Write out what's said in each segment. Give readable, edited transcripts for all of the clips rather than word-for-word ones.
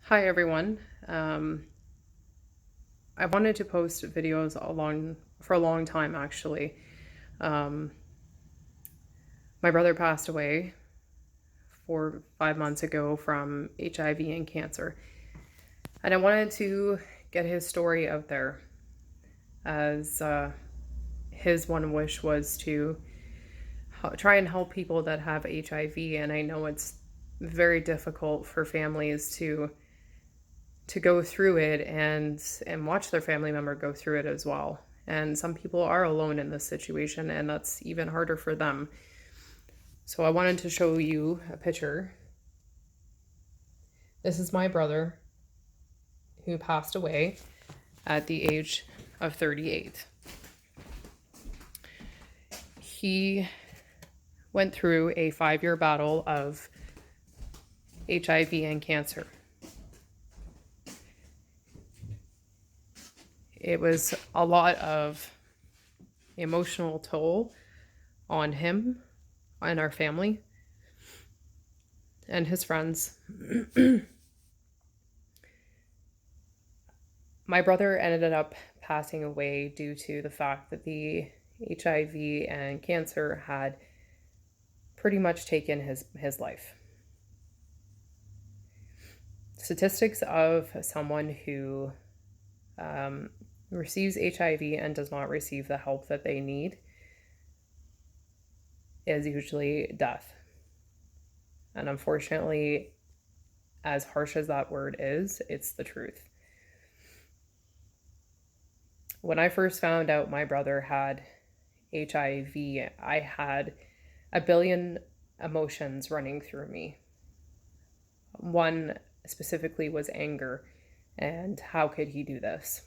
Hi everyone. I wanted to post videos for a long time actually. Um, my brother passed away 5 months ago from HIV and cancer, and I wanted to get his story out there as his one wish was to try and help people that have HIV. And I know it's very difficult for families to go through it and watch their family member go through it as well. And some people are alone in this situation, and that's even harder for them. So I wanted to show you a picture. This is my brother who passed away at the age of 38. He went through a 5-year battle of HIV and cancer. It was a lot of emotional toll on him and our family and his friends. My brother ended up passing away due to the fact that the HIV and cancer had pretty much taken his life. Statistics of someone who receives HIV and does not receive the help that they need is usually death. And unfortunately, as harsh as that word is, it's the truth. When I first found out my brother had HIV, I had a billion emotions running through me. One specifically was anger, and how could he do this?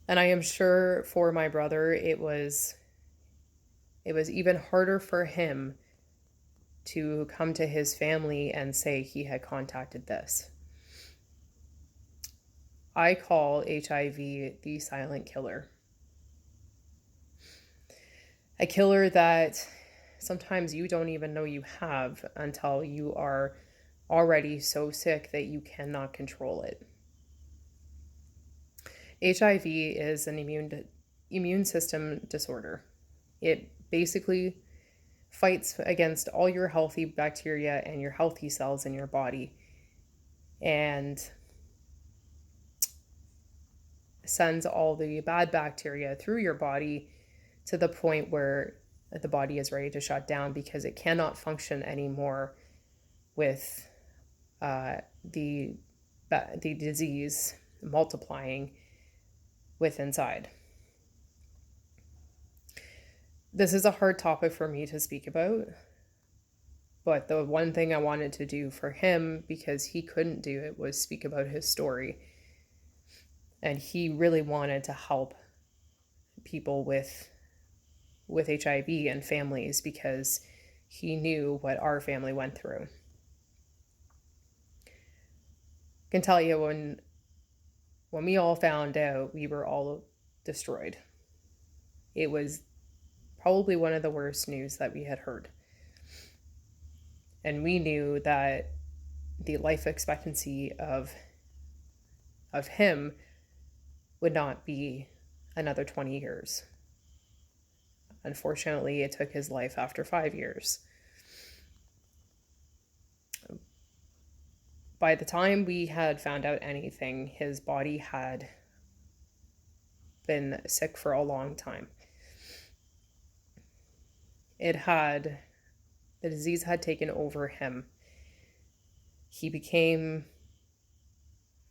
And I am sure for my brother, it was even harder for him to come to his family and say he had contacted this. I call HIV the silent killer. A killer that sometimes you don't even know you have until you are already so sick that you cannot control it. HIV is an immune system disorder. It basically fights against all your healthy bacteria and your healthy cells in your body and sends all the bad bacteria through your body to the point where the body is ready to shut down because it cannot function anymore with the disease multiplying with inside. This is a hard topic for me to speak about, but the one thing I wanted to do for him, because he couldn't do it, was speak about his story. And he really wanted to help people with HIV and families because he knew what our family went through. I can tell you when we all found out, we were all destroyed. It was probably one of the worst news that we had heard. And we knew that the life expectancy of him would not be another 20 years. Unfortunately, it took his life after 5 years. By the time we had found out anything, his body had been sick for a long time. The disease had taken over him. He became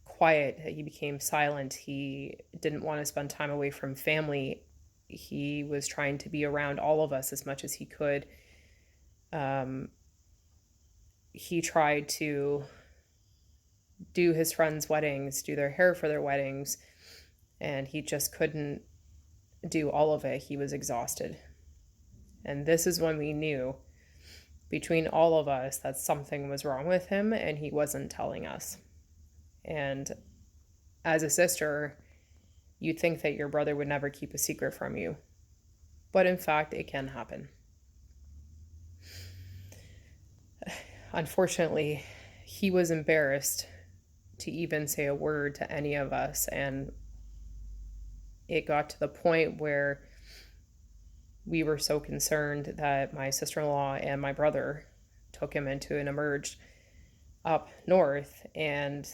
quiet. He became silent. He didn't want to spend time away from family. He was trying to be around all of us as much as he could. He tried to do his friends' weddings, do their hair for their weddings, and he just couldn't do all of it. He was exhausted. And this is when we knew, between all of us, that something was wrong with him and he wasn't telling us. And as a sister, you'd think that your brother would never keep a secret from you. But in fact, it can happen. Unfortunately, he was embarrassed to even say a word to any of us. And it got to the point where we were so concerned that my sister-in-law and my brother took him into an emerge up north, and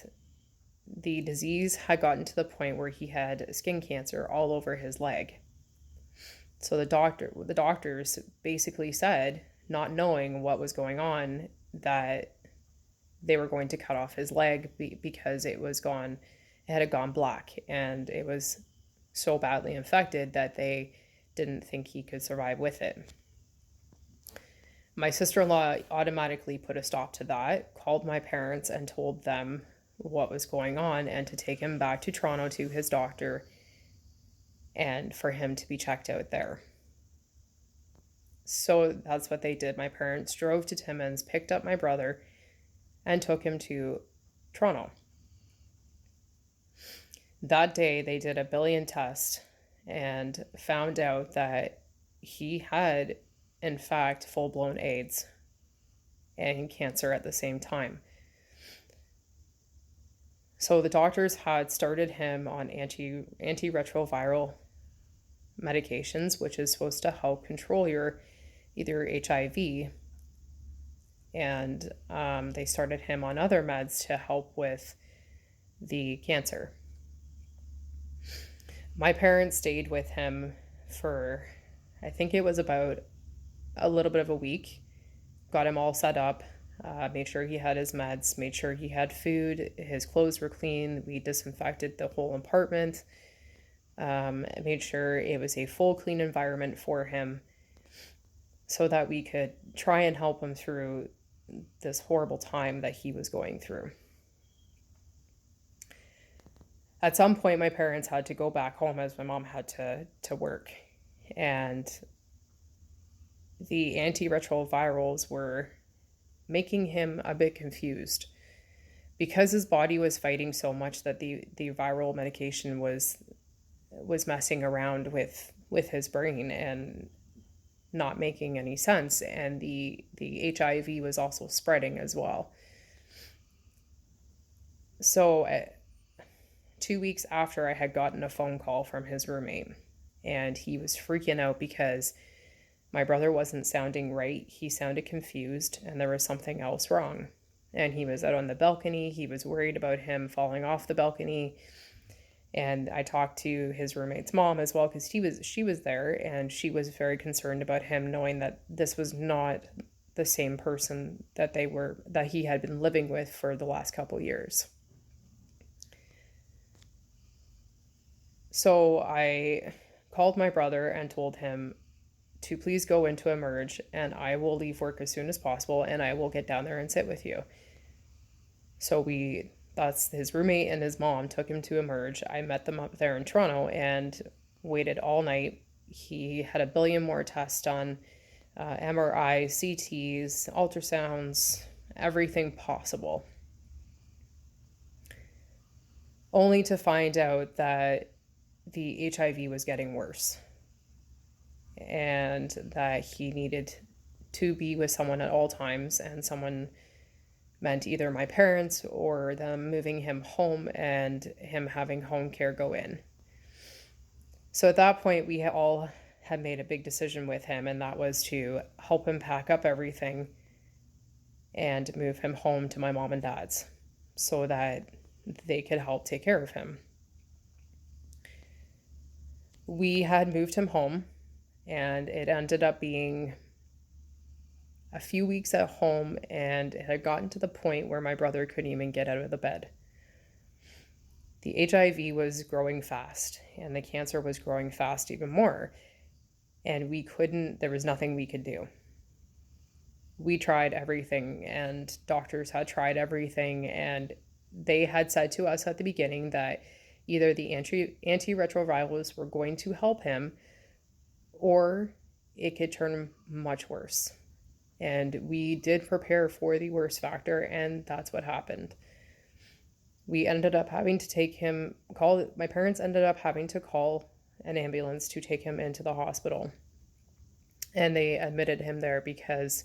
the disease had gotten to the point where he had skin cancer all over his leg. So the doctors basically said, not knowing what was going on, that they were going to cut off his leg because it had gone black, and it was so badly infected that they didn't think he could survive with it. My sister-in-law automatically put a stop to that, called my parents and told them what was going on, and to take him back to Toronto to his doctor and for him to be checked out there. So that's what they did. My parents drove to Timmins, picked up my brother, and took him to Toronto. That day, they did a billion test and found out that he had, in fact, full-blown AIDS and cancer at the same time. So the doctors had started him on antiretroviral medications, which is supposed to help control your either HIV, and they started him on other meds to help with the cancer. My parents stayed with him for, I think it was about a little bit of a week, got him all set up, made sure he had his meds, made sure he had food, his clothes were clean, we disinfected the whole apartment, made sure it was a full clean environment for him so that we could try and help him through this horrible time that he was going through. At some point, my parents had to go back home as my mom had to work. And the antiretrovirals were making him a bit confused because his body was fighting so much that the viral medication was messing around with his brain and not making any sense. And the HIV was also spreading as well. So 2 weeks after, I had gotten a phone call from his roommate, and he was freaking out because my brother wasn't sounding right. He sounded confused, and there was something else wrong. And he was out on the balcony. He was worried about him falling off the balcony. And I talked to his roommate's mom as well, because she was there, and she was very concerned about him, knowing that this was not the same person that he had been living with for the last couple years. So I called my brother and told him to please go into Emerge, and I will leave work as soon as possible, and I will get down there and sit with you. So that's his roommate and his mom took him to Emerge. I met them up there in Toronto and waited all night. He had a billion more tests done, MRI, CTs, ultrasounds, everything possible. Only to find out that the HIV was getting worse and that he needed to be with someone at all times, and someone meant either my parents or them moving him home and him having home care go in. So at that point, we all had made a big decision with him, and that was to help him pack up everything and move him home to my mom and dad's so that they could help take care of him. We had moved him home, and it ended up being a few weeks at home, and it had gotten to the point where my brother couldn't even get out of the bed. The HIV was growing fast, and the cancer was growing fast even more, and there was nothing we could do. We tried everything, and doctors had tried everything, and they had said to us at the beginning that either the antiretrovirals were going to help him, or it could turn my worse. And we did prepare for the worst factor, and that's what happened. We ended up having to my parents ended up having to call an ambulance to take him into the hospital. And they admitted him there because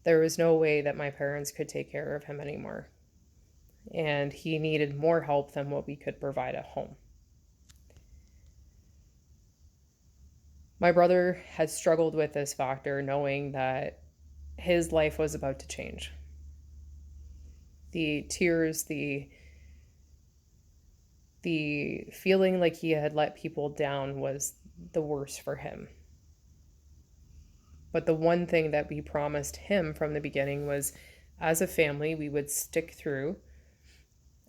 There was no way that my parents could take care of him anymore. And he needed more help than what we could provide at home. My brother had struggled with this factor, knowing that his life was about to change. The tears, the feeling like he had let people down was the worst for him. But the one thing that we promised him from the beginning was, as a family, we would stick through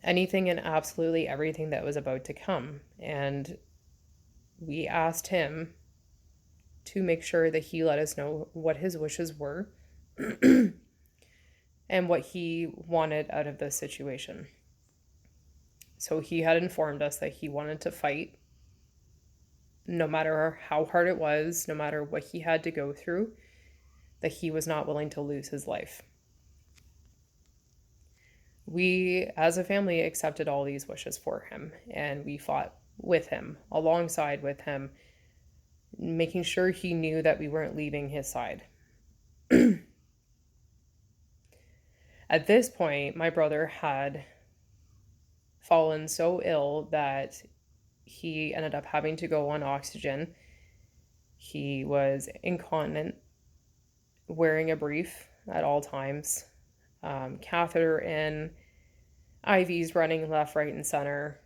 anything and absolutely everything that was about to come. And we asked him to make sure that he let us know what his wishes were and what he wanted out of this situation. So he had informed us that he wanted to fight, no matter how hard it was, no matter what he had to go through, that he was not willing to lose his life. We, as a family, accepted all these wishes for him, and we fought with him, alongside with him, making sure he knew that we weren't leaving his side. At this point, my brother had fallen so ill that he ended up having to go on oxygen. He was incontinent, wearing a brief at all times, catheter in, IVs running left, right, and center.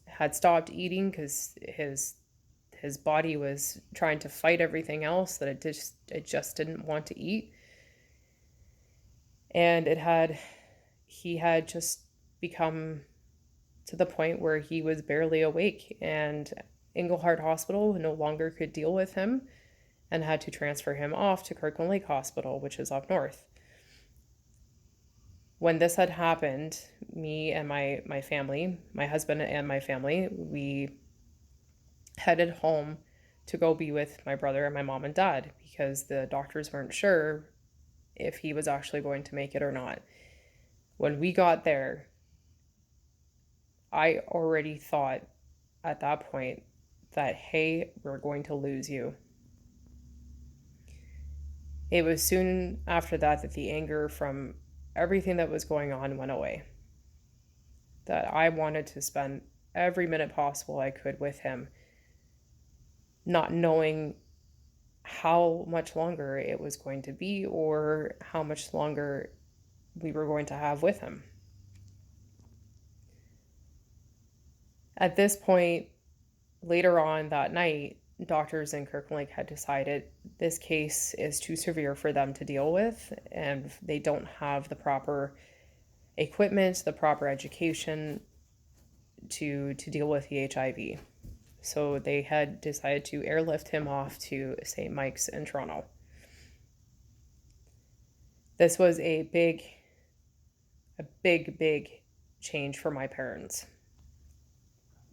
Had stopped eating because his body was trying to fight everything else that it just didn't want to eat. And he had just become to the point where he was barely awake, and Englehart Hospital no longer could deal with him and had to transfer him off to Kirkland Lake Hospital, which is up north. When this had happened, me and my family, my husband and my family, we headed home to go be with my brother and my mom and dad, because the doctors weren't sure if he was actually going to make it or not. When we got there, I already thought at that point that, hey, we're going to lose you. It was soon after that the anger from everything that was going on went away. That I wanted to spend every minute possible I could with him, not knowing how much longer it was going to be or how much longer we were going to have with him. At this point, later on that night, doctors in Kirkland Lake had decided this case is too severe for them to deal with, and they don't have the proper equipment, the proper education to deal with the HIV. So they had decided to airlift him off to St. Mike's in Toronto. This was a big change for my parents.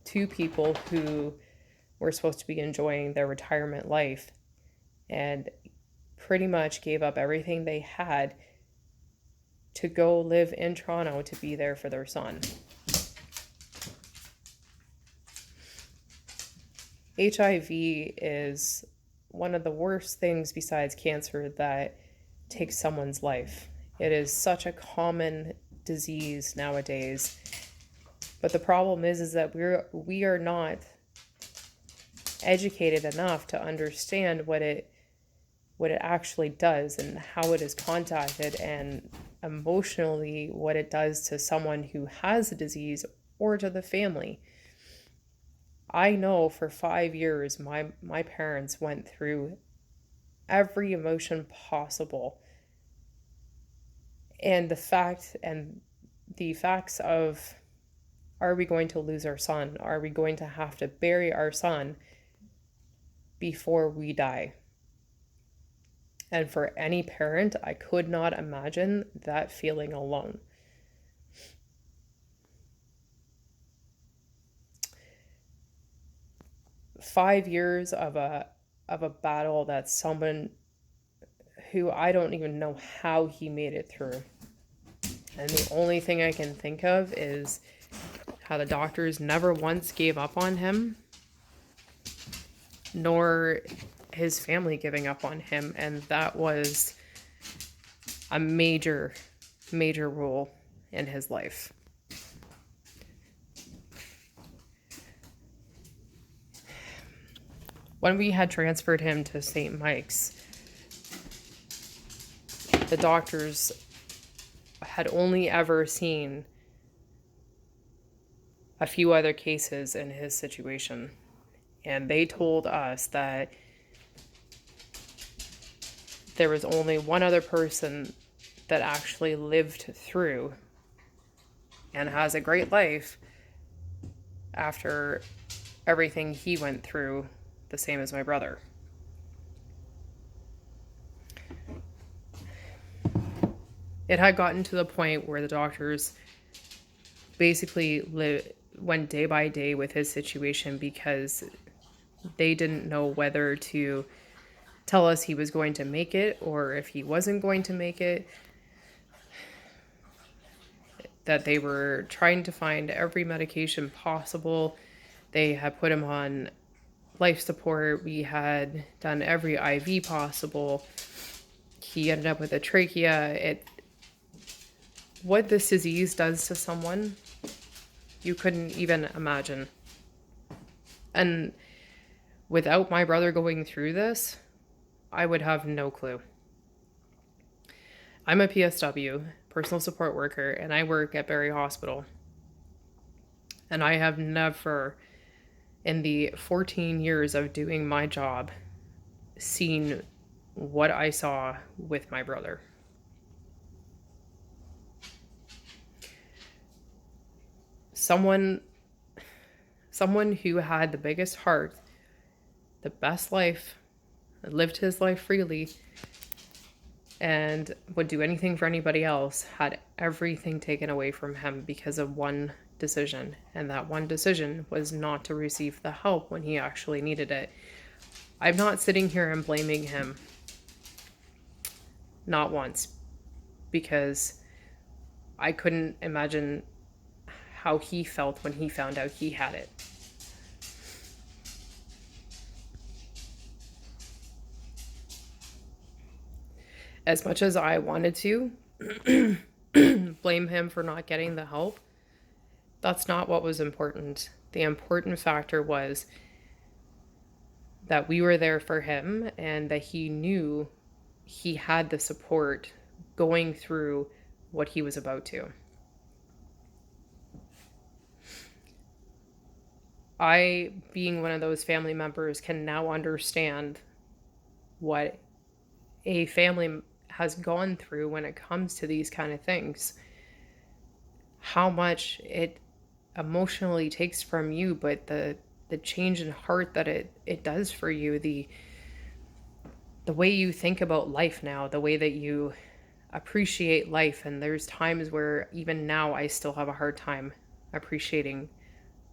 Two people who were supposed to be enjoying their retirement life and pretty much gave up everything they had to go live in Toronto to be there for their son. HIV is one of the worst things besides cancer that takes someone's life. It is such a common disease nowadays. But the problem is that we are not educated enough to understand what it actually does and how it is contacted, and emotionally what it does to someone who has the disease or to the family. I know for 5 years my parents went through every emotion possible, and the facts of, are we going to lose our son? Are we going to have to bury our son before we die? And for any parent, I could not imagine that feeling alone. Five years of a battle that someone who I don't even know how he made it through. And the only thing I can think of is how the doctors never once gave up on him, nor his family giving up on him, and that was a major, major role in his life. When we had transferred him to St. Mike's, the doctors had only ever seen a few other cases in his situation. And they told us that there was only one other person that actually lived through and has a great life after everything he went through, the same as my brother. It had gotten to the point where the doctors basically went day by day with his situation because they didn't know whether to tell us he was going to make it or if he wasn't going to make it. That they were trying to find every medication possible. They had put him on life support. We had done every IV possible. He ended up with a trachea. What this disease does to someone, you couldn't even imagine. And without my brother going through this, I would have no clue. I'm a PSW, personal support worker, and I work at Barrie Hospital. And I have never, in the 14 years of doing my job, seen what I saw with my brother. Someone who had the biggest heart, the best life, lived his life freely, and would do anything for anybody else, had everything taken away from him because of one decision. And that one decision was not to receive the help when he actually needed it. I'm not sitting here and blaming him. Not once. Because I couldn't imagine how he felt when he found out he had it. As much as I wanted to blame him for not getting the help, that's not what was important. The important factor was that we were there for him and that he knew he had the support going through what he was about to. I, being one of those family members, can now understand what a family has gone through when it comes to these kind of things. How much it emotionally takes from you, but the change in heart that it does for you, the way you think about life now, the way that you appreciate life. And there's times where even now I still have a hard time appreciating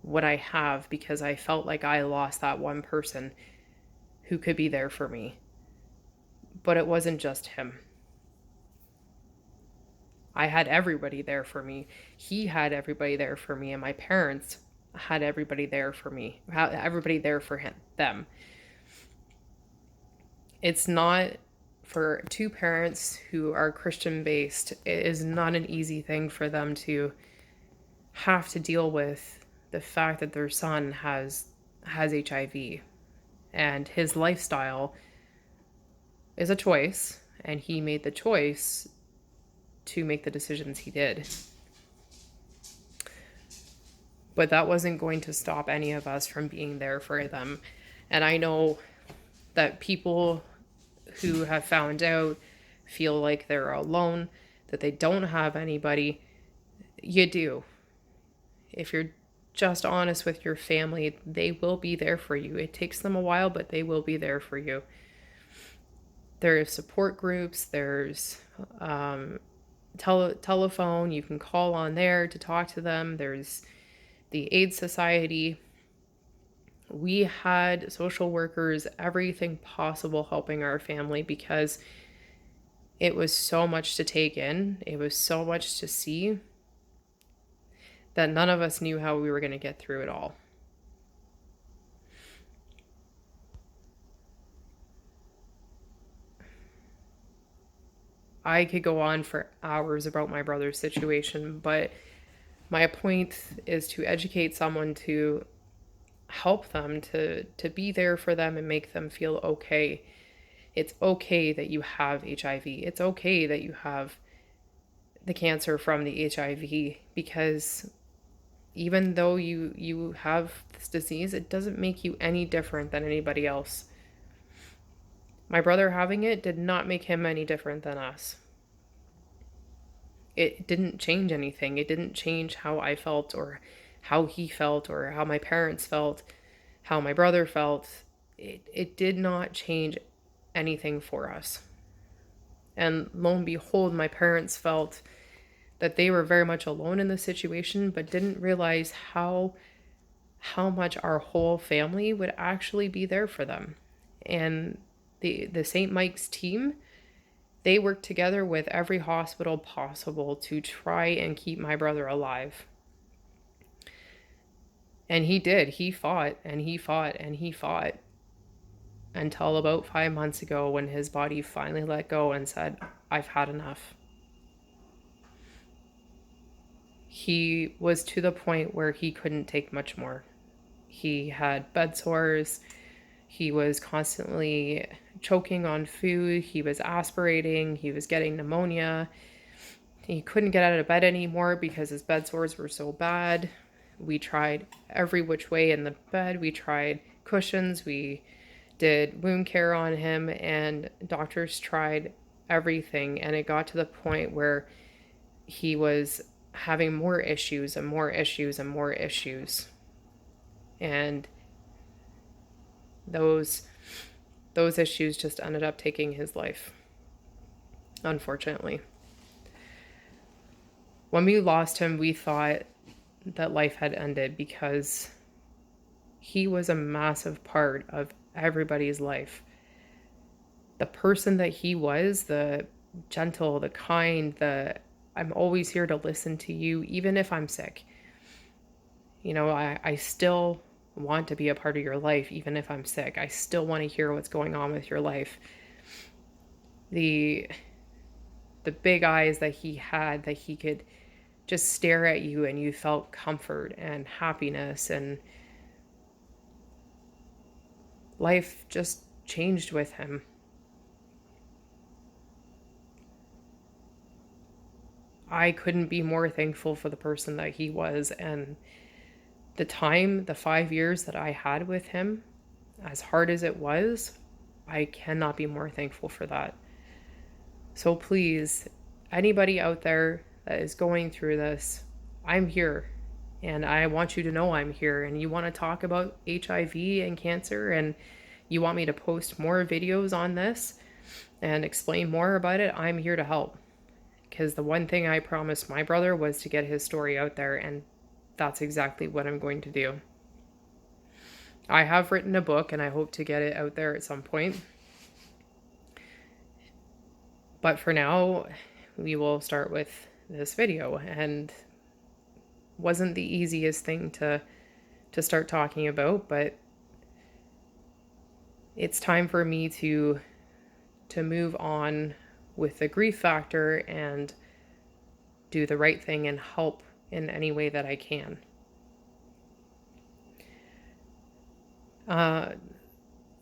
what I have because I felt like I lost that one person who could be there for me. But it wasn't just him. I had everybody there for me. He had everybody there for me, and my parents had everybody there for me. Everybody there for them. It's not, for two parents who are Christian based, it is not an easy thing for them to have to deal with the fact that their son has HIV, and his lifestyle is a choice, and he made the choice to make the decisions he did. But that wasn't going to stop any of us from being there for them. And I know that people who have found out feel like they're alone, that they don't have anybody. You do. If you're just honest with your family, they will be there for you. It takes them a while, but they will be there for you. There's support groups, there's telephone, you can call on there to talk to them. There's the AIDS Society. We had social workers, everything possible helping our family because it was so much to take in. It was so much to see that none of us knew how we were going to get through it all. I could go on for hours about my brother's situation, but my point is to educate someone, to help them, to be there for them and make them feel okay. It's okay that you have HIV. It's okay that you have the cancer from the HIV, because even though you have this disease, it doesn't make you any different than anybody else. My brother having it did not make him any different than us. It didn't change anything. It didn't change how I felt or how he felt or how my parents felt, how my brother felt. It did not change anything for us. And lo and behold, my parents felt that they were very much alone in the situation, but didn't realize how much our whole family would actually be there for them. And the St. Mike's team, they worked together with every hospital possible to try and keep my brother alive. And he did. He fought and he fought and he fought until about 5 months ago, when his body finally let go and said, I've had enough. He was to the point where he couldn't take much more. He had bed sores. He was constantly choking on food. He was aspirating. He was getting pneumonia. He couldn't get out of bed anymore because his bed sores were so bad. We tried every which way in the bed. We tried cushions. We did wound care on him, and doctors tried everything. And it got to the point where he was having more issues and more issues and more issues. And those issues just ended up taking his life, unfortunately. When we lost him, we thought that life had ended, because he was a massive part of everybody's life. The person that he was, the gentle, the kind, I'm always here to listen to you, even if I'm sick. You know, I still want to be a part of your life, even if I'm sick. I still want to hear what's going on with your life. The big eyes that he had, that he could just stare at you and you felt comfort and happiness, and life just changed with him. I couldn't be more thankful for the person that he was, and the 5 years that I had with him, as hard as it was, I cannot be more thankful for that. So please, anybody out there that is going through this, I'm here, and I want you to know I'm here. And you want to talk about HIV and cancer, and you want me to post more videos on this and explain more about it, I'm here to help. Because the one thing I promised my brother was to get his story out there, and that's exactly what I'm going to do. I have written a book, and I hope to get it out there at some point. But for now, we will start with this video. And wasn't the easiest thing to start talking about, but it's time for me to move on with the grief factor and do the right thing and help in any way that I can.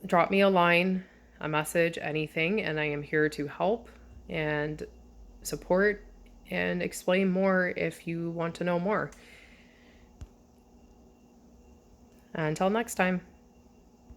Drop me a line, a message, anything, and I am here to help and support and explain more if you want to know more. Until next time.